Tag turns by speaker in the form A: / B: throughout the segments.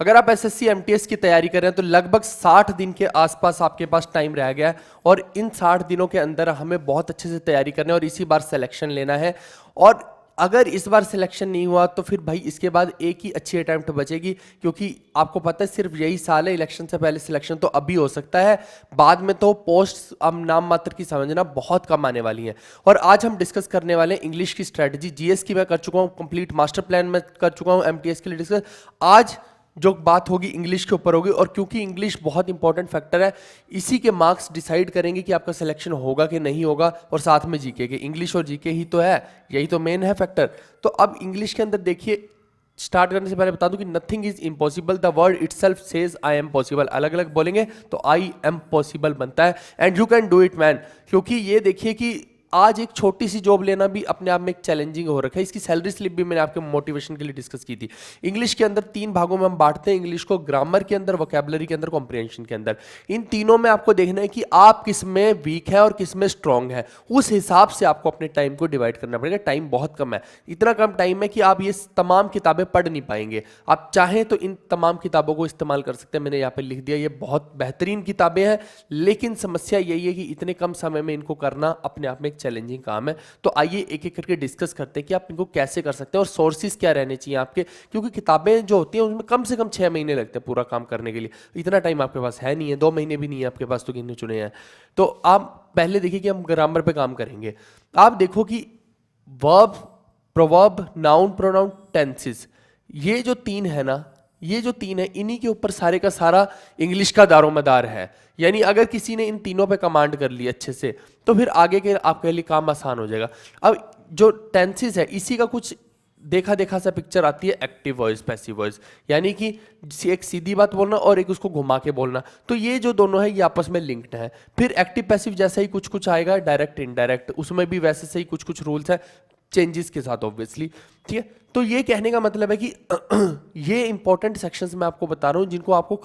A: अगर आप SSC MTS की तैयारी कर रहे हैं तो लगभग 60 दिन के आसपास आपके पास टाइम रह गया है और इन 60 दिनों के अंदर हमें बहुत अच्छे से तैयारी करनी है और इसी बार सिलेक्शन लेना है। और अगर इस बार सिलेक्शन नहीं हुआ तो फिर भाई इसके बाद एक ही अच्छी अटेम्प्ट बचेगी, क्योंकि आपको पता है सिर्फ यही साल है, इलेक्शन से पहले सिलेक्शन तो अभी हो सकता है, बाद में तो पोस्ट अब नाम मात्र की समझना बहुत कम आने वाली है। और आज हम डिस्कस करने वाले हैं इंग्लिश की स्ट्रेटजी। जीएस की मैं कर चुका हूँ कंप्लीट, मास्टर प्लान में कर चुका हूँ, एमटीएस के लिए डिस्कस। आज जो बात होगी इंग्लिश के ऊपर होगी, और क्योंकि इंग्लिश बहुत इंपॉर्टेंट फैक्टर है, इसी के मार्क्स डिसाइड करेंगे कि आपका सिलेक्शन होगा कि नहीं होगा। और साथ में जीके के, इंग्लिश और जीके ही तो है, यही तो मेन है फैक्टर। तो अब इंग्लिश के अंदर देखिए, स्टार्ट करने से पहले बता दूं कि nothing is impossible, the word itself says I am possible. अलग अलग बोलेंगे तो आई एम पॉसिबल बनता है, and you can do it man. क्योंकि ये देखिए कि आज एक छोटी सी जॉब लेना भी अपने आप में एक चैलेंजिंग हो रखा है। इसकी सैलरी स्लिप भी मैंने आपके मोटिवेशन के लिए डिस्कस की थी। इंग्लिश के अंदर 3 भागों में हम बांटते हैं इंग्लिश को, ग्रामर के अंदर, वोकैबुलरी के अंदर, कॉम्प्रिहेंशन के अंदर। इन तीनों में आपको देखना है कि आप किस में वीक है और किस में स्ट्रांग है, उस हिसाब से आपको अपने टाइम को डिवाइड करना पड़ेगा। टाइम बहुत कम है, इतना कम टाइम है कि आप ये तमाम किताबें पढ़ नहीं पाएंगे। आप चाहें तो इन तमाम किताबों को इस्तेमाल कर सकते हैं, मैंने यहाँ पे लिख दिया, ये बहुत बेहतरीन किताबें हैं। लेकिन समस्या यही है कि इतने कम समय में इनको करना अपने आप में एक चैलेंजिंग काम है। तो आइए एक एक करके डिस्कस करते हैं कि आप इनको कैसे कर सकते हैं और सोर्सेज क्या रहने चाहिए आपके, क्योंकि किताबें जो होती हैं उनमें कम से कम 6 महीने लगते हैं पूरा काम करने के लिए। इतना टाइम आपके पास है नहीं है, 2 महीने भी नहीं है आपके पास, तो गिने चुने हैं। तो आप पहले देखिए कि हम ग्रामर पे काम करेंगे। आप देखो कि verb, proverb, noun, pronoun, tenses, ये जो 3 है ना, ये जो 3 है, इन्हीं के ऊपर सारे का सारा इंग्लिश का दारोमदार है। यानी अगर किसी ने इन तीनों पे कमांड कर ली अच्छे से, तो फिर आगे के आपके लिए काम आसान हो जाएगा। अब जो टेंसेस है, इसी का कुछ देखा देखा सा पिक्चर आती है, एक्टिव वॉइस, पैसिव वॉइस, यानी कि एक सीधी बात बोलना और एक उसको घुमा के बोलना। तो ये जो दोनों है ये आपस में लिंक्ड है। फिर एक्टिव पैसिव जैसा ही कुछ कुछ आएगा, डायरेक्ट इनडायरेक्ट, उसमें भी वैसे से ही कुछ कुछ रूल्स है, चेंजेस के साथ ऑब्वियसली। ठीक है, तो ये कहने का मतलब है कि ये इंपॉर्टेंट सेक्शंस मैं आपको बता रहा हूं जिनको आपको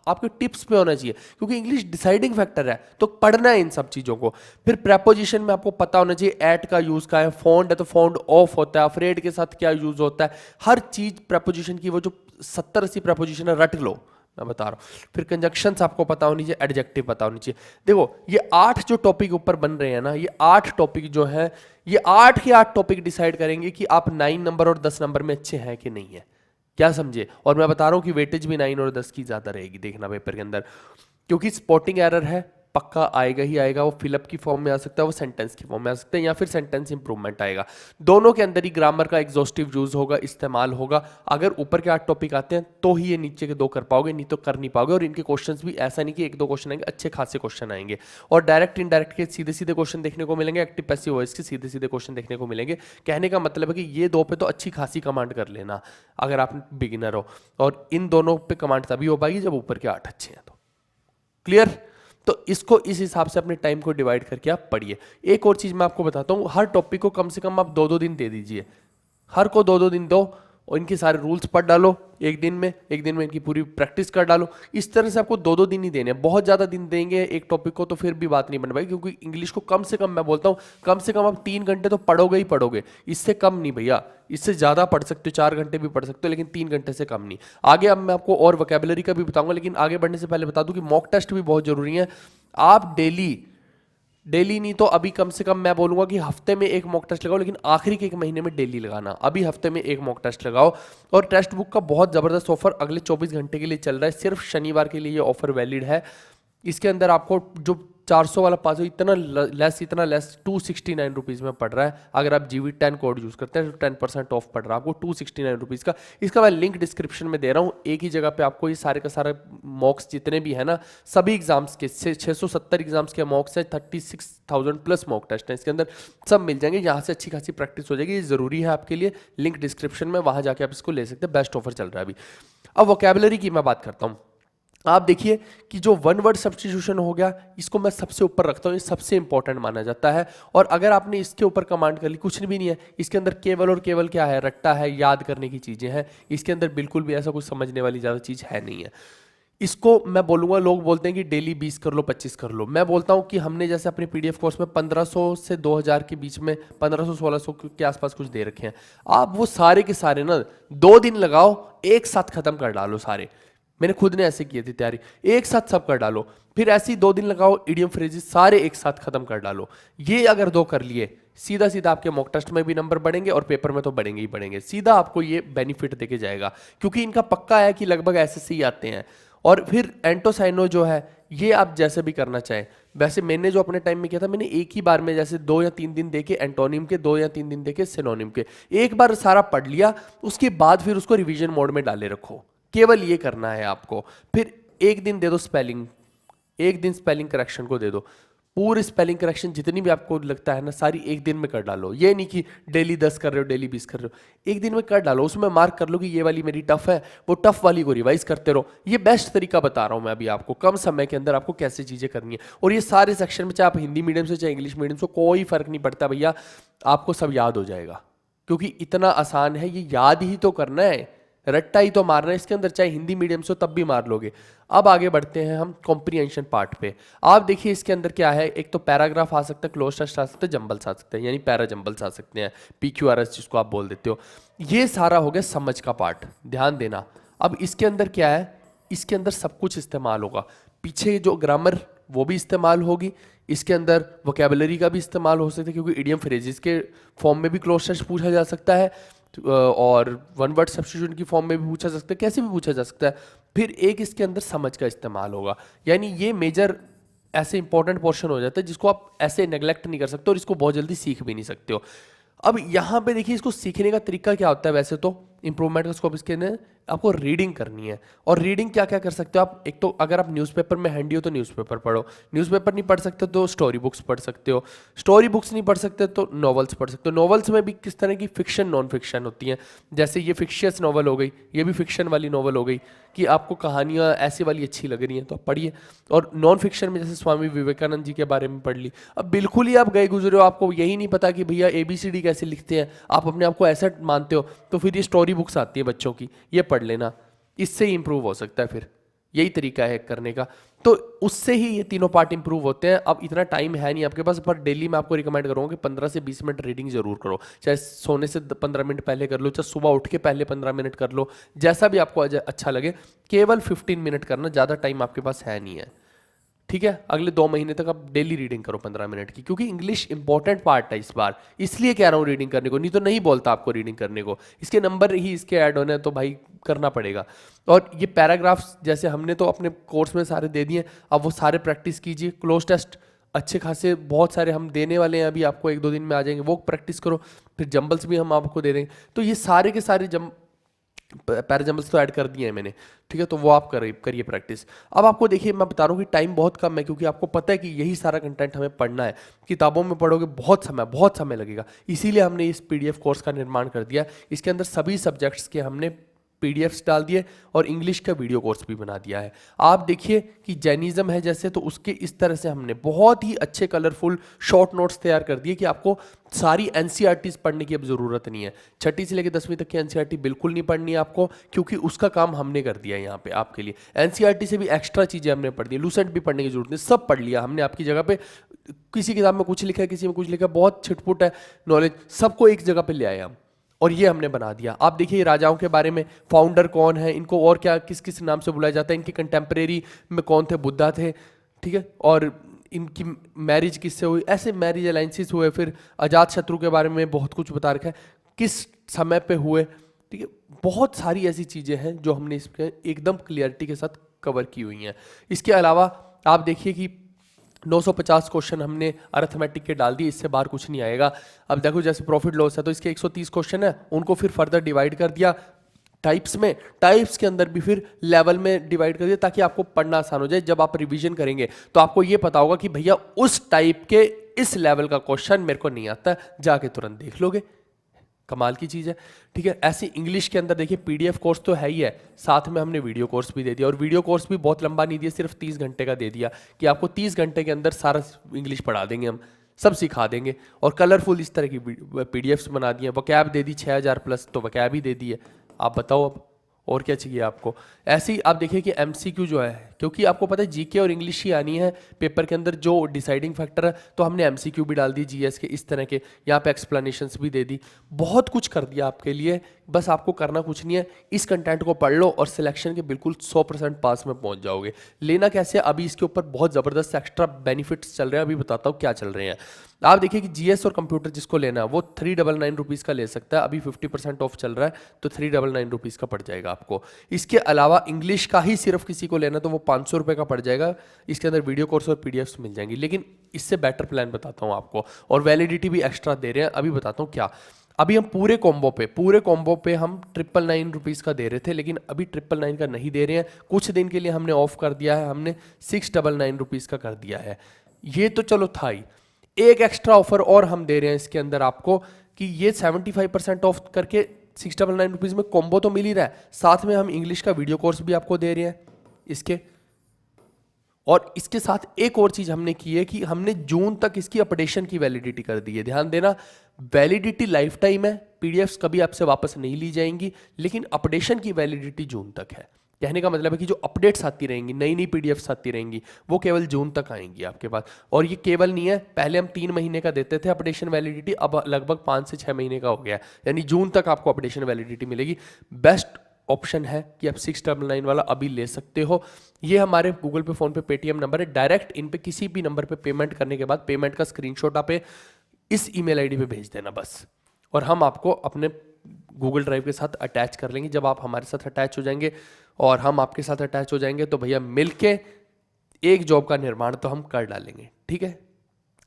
A: आपके टिप्स पे होना चाहिए, क्योंकि इंग्लिश डिसाइडिंग फैक्टर है, तो पढ़ना है इन सब चीजों को। फिर प्रेपोजिशन में आपको पता होना चाहिए एट का यूज का है, फाउंड है तो फाउंड ऑफ होता है, अफ्रेड के साथ क्या यूज होता है, हर चीज प्रेपोजिशन की, वो जो 70-80 प्रेपोजिशन है रट लो, मैं बता रहा हूँ। फिर कंजक्शंस आपको पता होनी चाहिए, एडजेक्टिव पता होनी चाहिए। देखो ये 8 जो टॉपिक ऊपर बन रहे हैं ना, ये 8 टॉपिक जो है, ये 8 के 8 टॉपिक डिसाइड करेंगे कि आप 9 नंबर और 10 नंबर में अच्छे हैं कि नहीं है। क्या समझे? और मैं बता रहा हूं कि वेटेज भी 9 और 10 की ज्यादा रहेगी, देखना पेपर के अंदर, क्योंकि स्पॉटिंग एरर है, पक्का आएगा ही आएगा। वो फिलअप की फॉर्म में आ सकता है, वो सेंटेंस की फॉर्म में आ सकता है, या फिर सेंटेंस इंप्रूवमेंट आएगा। दोनों के अंदर ही ग्रामर का एग्जॉस्टिव यूज होगा, इस्तेमाल होगा। अगर ऊपर के 8 टॉपिक आते हैं तो ही ये नीचे के 2 कर पाओगे, नहीं तो कर नहीं पाओगे। और इनके क्वेश्चंस भी ऐसा नहीं कि 1-2 क्वेश्चन आएंगे, अच्छे खासे क्वेश्चन आएंगे। और डायरेक्ट इनडायरेक्ट के सीधे सीधे क्वेश्चन देखने को मिलेंगे, एक्टिव पैसिव वॉइस के सीधे सीधे क्वेश्चन देखने को मिलेंगे। कहने का मतलब है कि ये 2 पे तो अच्छी खासी कमांड कर लेना अगर आप बिगिनर हो, और इन दोनों पे कमांड तभी हो पाएगी जब ऊपर के 8 अच्छे हैं। तो क्लियर? तो इसको इस हिसाब से अपने टाइम को डिवाइड करके आप पढ़िए। एक और चीज मैं आपको बताता हूं, हर टॉपिक को कम से कम आप 2-2 दिन दे दीजिए, हर को 2-2 दिन दो, और इनके सारे रूल्स पढ़ डालो एक दिन में, एक दिन में इनकी पूरी प्रैक्टिस कर डालो। इस तरह से आपको 2-2 दिन ही देने हैं। बहुत ज़्यादा दिन देंगे एक टॉपिक को तो फिर भी बात नहीं बन पाएगी, क्योंकि इंग्लिश को कम से कम, मैं बोलता हूँ कम से कम आप 3 घंटे तो पढ़ोगे ही पढ़ोगे, इससे कम नहीं भैया। इससे ज़्यादा पढ़ सकते हो, 4 घंटे भी पढ़ सकते हो, लेकिन 3 घंटे से कम नहीं। आगे अब मैं आपको और वोकैबुलरी का भी बताऊंगा, लेकिन आगे बढ़ने से पहले बता दूं कि मॉक टेस्ट भी बहुत जरूरी है। आप डेली नहीं तो अभी कम से कम मैं बोलूंगा कि हफ्ते में एक मॉक टेस्ट लगाओ, लेकिन आखिरी के 1 महीने में डेली लगाना। अभी हफ्ते में एक मॉक टेस्ट लगाओ। और टेक्स्ट बुक का बहुत ज़बरदस्त ऑफर अगले 24 घंटे के लिए चल रहा है, सिर्फ शनिवार के लिए ये ऑफर वैलिड है। इसके अंदर आपको जो 400 वाला पास हो, इतना लेस 269 रुपीज़ में पड़ रहा है। अगर आप GV10 कोड यूज़ करते हैं तो 10% ऑफ पड़ रहा है आपको 269 रुपीज़ का। इसका मैं लिंक डिस्क्रिप्शन में दे रहा हूँ। एक ही जगह पे आपको ये सारे का सारा मॉक्स जितने भी है ना, सभी एग्जाम्स के 670 एग्जाम्स के मॉक्स है, 36,000 प्लस मॉक टेस्ट है इसके अंदर, सब मिल जाएंगे। यहाँ से अच्छी खासी प्रैक्टिस हो जाएगी, ये ज़रूरी है आपके लिए। लिंक डिस्क्रिप्शन में, वहाँ जाके आप इसको ले सकते हैं, बेस्ट ऑफर चल रहा है अभी। अब वोकैबुलरी की मैं बात करता हूँ। आप देखिए कि जो 1 वर्ड सब्स्टिट्यूशन हो गया, इसको मैं सबसे ऊपर रखता हूँ, ये सबसे इंपॉर्टेंट माना जाता है। और अगर आपने इसके ऊपर कमांड कर ली, कुछ भी नहीं है इसके अंदर, केवल और केवल क्या है, रट्टा है, याद करने की चीज़ें हैं। इसके अंदर बिल्कुल भी ऐसा कुछ समझने वाली ज़्यादा चीज़ है नहीं है। इसको मैं बोलूंगा, लोग बोलते हैं कि डेली 20 कर लो 25 कर लो, मैं बोलता हूं कि हमने जैसे अपने पीडीएफ कोर्स में 1500 से 2000 के बीच में 1500-1600 के आसपास कुछ दे रखे हैं। आप वो सारे के सारे ना 2 दिन लगाओ, एक साथ खत्म कर डालो सारे। मैंने खुद ने ऐसे किए थे तैयारी, एक साथ सब कर डालो, फिर ऐसे ही 2 दिन लगाओ, इडियम फ्रेजेस सारे एक साथ खत्म कर डालो। ये अगर 2 कर लिए, सीधा सीधा आपके मॉक टेस्ट में भी नंबर बढ़ेंगे और पेपर में तो बढ़ेंगे ही बढ़ेंगे, सीधा आपको ये बेनिफिट देके जाएगा, क्योंकि इनका पक्का है कि लगभग ऐसे ही आते हैं। और फिर एंटोसाइनो जो है, ये आप जैसे भी करना चाहें। वैसे मैंने जो अपने टाइम में किया था, मैंने एक ही बार में जैसे 2 या 3 दिन देखे एंटोनिम के, 2 या 3 दिन देखे सिनोनिम के, एक बार सारा पढ़ लिया, उसके बाद फिर उसको रिवीजन मोड में डाले रखो, केवल ये करना है आपको। फिर एक दिन दे दो स्पेलिंग, एक दिन स्पेलिंग करेक्शन को दे दो, पूरी स्पेलिंग करेक्शन जितनी भी आपको लगता है ना सारी एक दिन में कर डालो। ये नहीं कि डेली 10 कर रहे हो, डेली 20 कर रहे हो, एक दिन में कर डालो। उसमें मार्क कर लो कि ये वाली मेरी टफ है, वो टफ वाली को रिवाइज करते रहो। ये बेस्ट तरीका बता रहा हूं मैं अभी आपको, कम समय के अंदर आपको कैसे चीजें करनी है। और ये सारे सेक्शन में, चाहे आप हिंदी मीडियम से चाहे इंग्लिश मीडियम से, कोई फर्क नहीं पड़ता भैया, आपको सब याद हो जाएगा, क्योंकि इतना आसान है। ये याद ही तो करना है, रट्टा ही तो मारना है इसके अंदर, चाहे हिंदी मीडियम से हो तब भी मार लोगे। अब आगे बढ़ते हैं हम कॉम्प्रिहेंशन पार्ट पे। आप देखिए इसके अंदर क्या है, एक तो पैराग्राफ आ सकता है, क्लोज टेक्स्ट आ सकता है, जंबल्स आ सकते हैं, यानी पैरा जंबल्स आ सकते हैं, PQRS जिसको आप बोल देते हो। ये सारा हो गया समझ का पार्ट, ध्यान देना। अब इसके अंदर क्या है, इसके अंदर सब कुछ इस्तेमाल होगा। पीछे जो ग्रामर वो भी इस्तेमाल होगी, इसके अंदर वोकेबलरी का भी इस्तेमाल हो सकता है, क्योंकि इडियम फ्रेजेस के फॉर्म में भी क्लोज टेक्स्ट पूछा जा सकता है, और वन वर्ड सब्स्टिट्यूशन की फॉर्म में भी पूछा जा सकता है, कैसे भी पूछा जा सकता है। फिर एक इसके अंदर समझ का इस्तेमाल होगा, यानी ये मेजर ऐसे इंपॉर्टेंट पोर्शन हो जाता है जिसको आप ऐसे नेग्लेक्ट नहीं कर सकते और इसको बहुत जल्दी सीख भी नहीं सकते हो। अब यहाँ पे देखिए इसको सीखने का तरीका क्या होता है। वैसे तो इंप्रूवमेंट का स्कोप इसके अंदर आपको रीडिंग करनी है, और रीडिंग क्या क्या कर सकते हो आप। एक तो अगर आप न्यूज़पेपर में हैंडी हो तो न्यूज़पेपर पढ़ो, न्यूज़पेपर नहीं पढ़ सकते तो स्टोरी बुक्स पढ़ सकते हो, स्टोरी बुक्स नहीं पढ़ सकते तो नॉवेल्स पढ़ सकते हो। नॉवेल्स में भी किस तरह की फिक्शन नॉन फिक्शन होती हैं, जैसे ये फिक्शियस नॉवल हो गई, ये भी फिक्शन वाली नॉवल हो गई, कि आपको कहानियाँ ऐसी वाली अच्छी लग रही हैं तो आप पढ़िए। और नॉन फिक्शन में जैसे स्वामी विवेकानंद जी के बारे में पढ़ ली। अब बिल्कुल ही आप गए गुजरे हो, आपको यही नहीं पता कि भैया ABCD कैसे लिखते हैं, आप अपने आप को ऐसा मानते हो, तो फिर ये स्टोरी बुक्स आती है बच्चों की, ये पढ़ लेना, इससे ही इंप्रूव हो सकता है। फिर यही तरीका है करने का, तो उससे ही ये तीनों पार्ट इंप्रूव होते हैं। अब इतना टाइम है नहीं आपके पास, पर डेली मैं आपको रिकमेंड करूंगा कि 15 से 20 मिनट रीडिंग जरूर करो, चाहे सोने से 15 मिनट पहले कर लो, चाहे सुबह उठ के पहले 15 मिनट कर लो, जैसा भी आपको अच्छा लगे। केवल 15 मिनट करना, ज़्यादा टाइम आपके पास है नहीं है, ठीक है। अगले 2 महीने तक आप डेली रीडिंग करो 15 मिनट की, क्योंकि इंग्लिश इंपॉर्टेंट पार्ट है इस बार, इसलिए कह रहा हूँ रीडिंग करने को, नहीं तो नहीं बोलता आपको रीडिंग करने को। इसके नंबर ही इसके ऐड होने हैं तो भाई करना पड़ेगा। और ये पैराग्राफ्स जैसे हमने तो अपने कोर्स में सारे दे दिए, अब वो सारे प्रैक्टिस कीजिए। क्लोज टेस्ट अच्छे खासे बहुत सारे हम देने वाले हैं, अभी आपको 1-2 दिन में आ जाएंगे, वो प्रैक्टिस करो। फिर जंबल्स भी हम आपको दे देंगे, तो ये सारे के सारे पैराजम्बल्स तो ऐड कर दिए हैं मैंने, ठीक है, तो वो आप करिए प्रैक्टिस। अब आपको देखिए मैं बता रहा हूँ कि टाइम बहुत कम है, क्योंकि आपको पता है कि यही सारा कंटेंट हमें पढ़ना है। किताबों में पढ़ोगे बहुत समय लगेगा, इसीलिए हमने इस PDF कोर्स का निर्माण कर दिया। इसके अंदर सभी सब्जेक्ट्स के हमने PDFs डाल दिए और इंग्लिश का वीडियो कोर्स भी बना दिया है। आप देखिए कि जैनिज्म है जैसे, तो उसके इस तरह से हमने बहुत ही अच्छे कलरफुल शॉर्ट नोट्स तैयार कर दिए कि आपको सारी NCERTs पढ़ने की अब ज़रूरत नहीं है। 6ठी से लेकर 10वीं तक की NCERT बिल्कुल नहीं पढ़नी है आपको, क्योंकि उसका काम हमने कर दिया है यहाँ पे आपके लिए। NCERT से भी एक्स्ट्रा चीज़ें हमने पढ़ दी, लूसेंट भी पढ़ने की जरूरत नहीं, सब पढ़ लिया हमने आपकी जगह पे। किसी किताब में कुछ लिखा है, किसी में कुछ लिखा है, बहुत छिटपुट है नॉलेज, सबको एक जगह पे ले आए हम, और ये हमने बना दिया। आप देखिए राजाओं के बारे में, फाउंडर कौन है, इनको और क्या किस किस नाम से बुलाया जाता है, इनके कंटेम्प्रेरी में कौन थे, बुद्धा थे, ठीक है, और इनकी मैरिज किससे हुई, ऐसे मैरिज अलाइंसेस हुए। फिर अजात शत्रु के बारे में बहुत कुछ बता रखा है, किस समय पे हुए, ठीक है। बहुत सारी ऐसी चीज़ें हैं जो हमने इसमें एकदम क्लियरिटी के साथ कवर की हुई हैं। इसके अलावा आप देखिए कि 950 क्वेश्चन हमने अर्थमेटिक के डाल दिए, इससे बाहर कुछ नहीं आएगा। अब देखो जैसे प्रॉफिट लॉस है तो इसके 130 क्वेश्चन है, उनको फिर फर्दर डिवाइड कर दिया टाइप्स में, टाइप्स के अंदर भी फिर लेवल में डिवाइड कर दिया, ताकि आपको पढ़ना आसान हो जाए। जब आप रिवीजन करेंगे तो आपको ये पता होगा कि भैया उस टाइप के इस लेवल का क्वेश्चन मेरे को नहीं आता, जाके तुरंत देख लोगे। कमाल की चीज़ है, ठीक है। ऐसी इंग्लिश के अंदर देखिए PDF कोर्स तो है ही है, साथ में हमने वीडियो कोर्स भी दे दिया, और वीडियो कोर्स भी बहुत लंबा नहीं दिया, सिर्फ 30 घंटे का दे दिया, कि आपको 30 घंटे के अंदर सारा इंग्लिश पढ़ा देंगे हम, सब सिखा देंगे। और कलरफुल इस तरह की PDFs बना दिए, वकैब दे दी 6000 प्लस, तो वकैब ही दे दी है। आप बताओ अब, और क्या चाहिए आपको। ऐसे ही आप देखिए कि एमसीक्यू जो है, क्योंकि आपको पता है जीके और इंग्लिश ही आनी है पेपर के अंदर जो डिसाइडिंग फैक्टर है, तो हमने एमसीक्यू भी डाल दी जीएस के इस तरह के, यहाँ पे एक्सप्लेनेशंस भी दे दी, बहुत कुछ कर दिया आपके लिए। बस आपको करना कुछ नहीं है, इस कंटेंट को पढ़ लो और सिलेक्शन के बिल्कुल 100% पास में पहुंच जाओगे। लेना कैसे, अभी इसके ऊपर बहुत ज़बरदस्त एक्स्ट्रा बेनिफिट्स चल रहे हैं, अभी बताता हूँ क्या चल रहे हैं। आप देखिए कि जीएस और कंप्यूटर जिसको लेना है वो 399 रुपीज़ का ले सकता है, अभी 50% ऑफ चल रहा है तो 399 रुपीज़ का पड़ जाएगा आपको। इसके अलावा इंग्लिश का ही सिर्फ किसी को लेना तो वो 500 रुपये का पड़ जाएगा, इसके अंदर वीडियो कोर्स और पीडीएफ्स मिल जाएंगी। लेकिन इससे बेटर प्लान बताता हूँ आपको, और वैलिडिटी भी एक्स्ट्रा दे रहे हैं, अभी बताता हूँ क्या। अभी हम पूरे कॉम्बो पे हम 999 रुपीज़ का दे रहे थे, लेकिन अभी 999 का नहीं दे रहे हैं, कुछ दिन के लिए हमने ऑफ कर दिया है, हमने 699 रुपीज़ का कर दिया है। ये तो चलो था ही, एक एक्स्ट्रा ऑफर और हम दे रहे हैं इसके अंदर आपको, कि ये 75% ऑफ करके 699 रुपीज़ में कॉम्बो तो मिल ही रहा है, साथ में हम इंग्लिश का वीडियो कोर्स भी आपको दे रहे हैं इसके। और इसके साथ एक और चीज हमने की है कि हमने जून तक इसकी अपडेशन की वैलिडिटी कर दी है। ध्यान देना, वैलिडिटी लाइफ टाइम है, पीडीएफ्स कभी आपसे वापस नहीं ली जाएंगी, लेकिन अपडेशन की वैलिडिटी जून तक है। कहने का मतलब है कि जो अपडेट्स आती रहेंगी, नई नई पीडीएफ्स आती रहेंगी, वो केवल जून तक आएंगी आपके पास। और ये केवल नहीं है, पहले हम 3 महीने का देते थे अपडेशन वैलिडिटी, अब लगभग 5 से 6 महीने का हो गया है, यानी जून तक आपको अपडेशन वैलिडिटी मिलेगी। बेस्ट ऑप्शन है कि आप 699 वाला अभी ले सकते हो। ये हमारे गूगल पे, फोन पे, पेटीएम नंबर है, डायरेक्ट इन पे किसी भी नंबर पे पेमेंट करने के बाद पेमेंट का स्क्रीनशॉट आप इस ईमेल आईडी पे भेज देना बस, और हम आपको अपने गूगल ड्राइव के साथ अटैच कर लेंगे। जब आप हमारे साथ अटैच हो जाएंगे और हम आपके साथ अटैच हो जाएंगे तो भैया मिलके एक जॉब का निर्माण तो हम कर डालेंगे, ठीक है।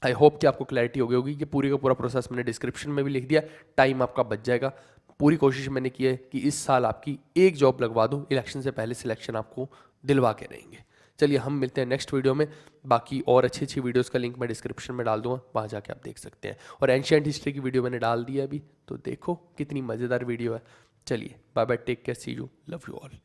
A: आई होप कि आपको क्लैरिटी हो गई होगी। ये पूरी का पूरा प्रोसेस मैंने डिस्क्रिप्शन में भी लिख दिया, टाइम आपका बच जाएगा। पूरी कोशिश मैंने की है कि इस साल आपकी एक जॉब लगवा दूं, इलेक्शन से पहले सिलेक्शन आपको दिलवा के रहेंगे। चलिए हम मिलते हैं नेक्स्ट वीडियो में। बाकी और अच्छी अच्छी वीडियोस का लिंक मैं डिस्क्रिप्शन में डाल दूंगा, वहाँ जाके आप देख सकते हैं। और एंशिएंट हिस्ट्री की वीडियो मैंने डाल दी है अभी, तो देखो कितनी मज़ेदार वीडियो है। चलिए bye bye, take care, see you, love you all.